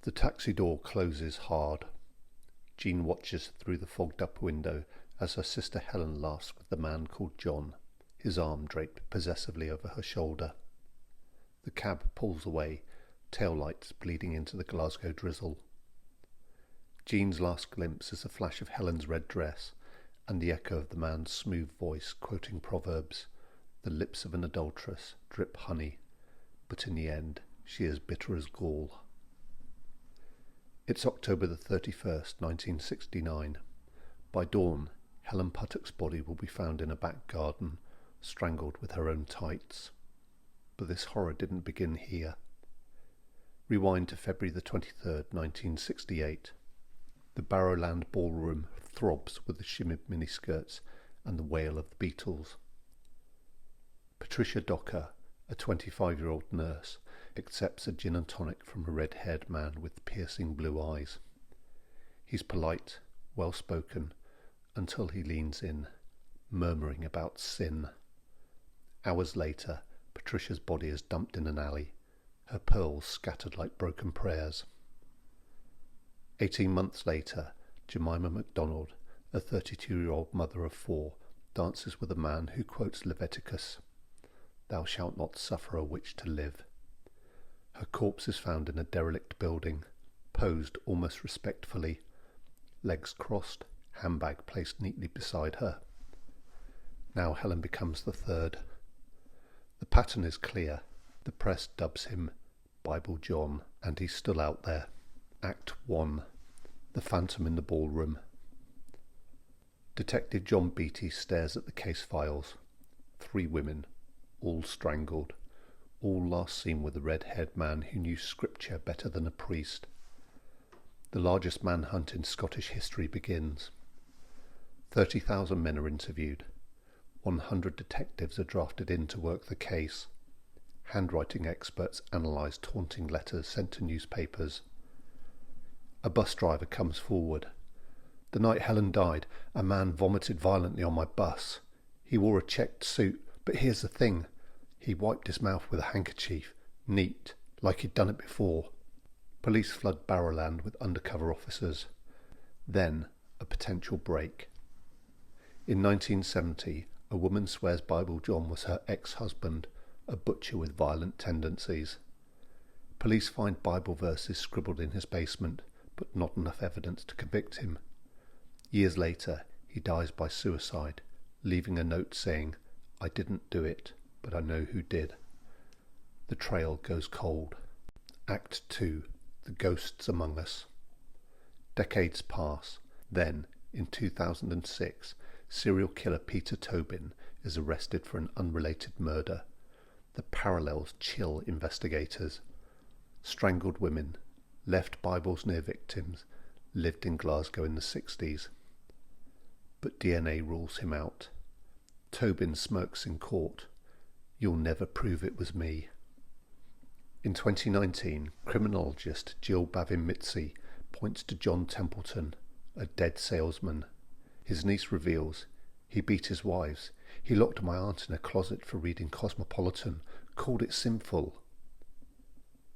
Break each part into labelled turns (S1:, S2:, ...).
S1: The taxi door closes hard. Jean watches through the fogged-up window as her sister Helen laughs with the man called John, his arm draped possessively over her shoulder. The cab pulls away, tail lights bleeding into the Glasgow drizzle. Jean's last glimpse is a flash of Helen's red dress and the echo of the man's smooth voice quoting proverbs. The lips of an adulteress drip honey, but in the end she is bitter as gall. It's October the 31st, 1969. By dawn, Helen Puttock's body will be found in a back garden, strangled with her own tights. But this horror didn't begin here. Rewind to February the 23rd, 1968. The Barrowland Ballroom throbs with the shimmered miniskirts and the wail of the Beatles. Patricia Docker, a 25-year-old nurse, accepts a gin and tonic from a red-haired man with piercing blue eyes. He's polite, well-spoken, until he leans in, murmuring about sin. Hours later, Patricia's body is dumped in an alley, her pearls scattered like broken prayers. 18 months later, Jemima MacDonald, a 32-year-old mother of 4, dances with a man who quotes Leviticus, "Thou shalt not suffer a witch to live." Her corpse is found in a derelict building, posed almost respectfully, legs crossed, handbag placed neatly beside her. Now Helen becomes the third. The pattern is clear. The press dubs him Bible John, and he's still out there. Act 1. The Phantom in the Ballroom. Detective John Beattie stares at the case files. 3 women, all strangled, all last seen with a red-haired man who knew scripture better than a priest. The largest manhunt in Scottish history begins. 30,000 men are interviewed. 100 detectives are drafted in to work the case. Handwriting experts analyse taunting letters sent to newspapers. A bus driver comes forward. "The night Helen died, a man vomited violently on my bus. He wore a checked suit, but here's the thing. He wiped his mouth with a handkerchief, neat, like he'd done it before." Police flood Barrowland with undercover officers. Then, a potential break. In 1970, a woman swears Bible John was her ex-husband, a butcher with violent tendencies. Police find Bible verses scribbled in his basement, but not enough evidence to convict him. Years later, he dies by suicide, leaving a note saying, "I didn't do it, but I know who did." The trail goes cold. Act 2. The Ghosts Among Us. Decades pass. Then, in 2006, serial killer Peter Tobin is arrested for an unrelated murder. The parallels chill investigators. Strangled women, left Bibles near victims, lived in Glasgow in the 60s. But DNA rules him out. Tobin smirks in court. "You'll never prove it was me." In 2019, criminologist Jill Bavin-Mitzi points to John Templeton, a dead salesman. His niece reveals, "He beat his wives. He locked my aunt in a closet for reading Cosmopolitan, called it sinful."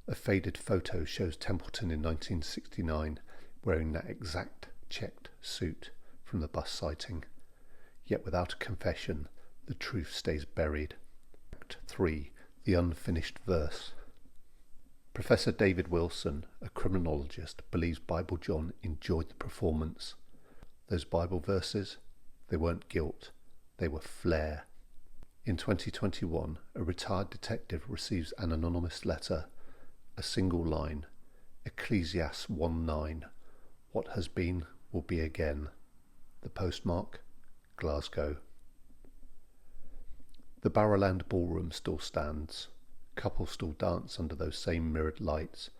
S1: A faded photo shows Templeton in 1969 wearing that exact checked suit from the bus sighting. Yet without a confession, the truth stays buried. Act 3. The Unfinished Verse. Professor David Wilson, a criminologist, believes Bible John enjoyed the performance. Those Bible verses, they weren't guilt, they were flair. In 2021, a retired detective receives an anonymous letter, a single line, Ecclesiastes 1:9, "What has been will be again." The postmark, Glasgow. The Barrowland Ballroom still stands. Couples still dance under those same mirrored lights,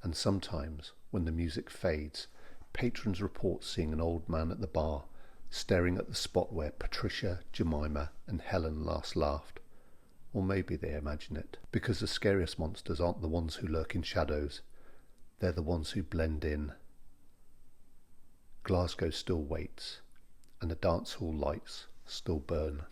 S1: and sometimes, when the music fades, patrons report seeing an old man at the bar, staring at the spot where Patricia, Jemima, and Helen last laughed. Or maybe they imagine it, because the scariest monsters aren't the ones who lurk in shadows, they're the ones who blend in. Glasgow still waits, and the dance hall lights still burn.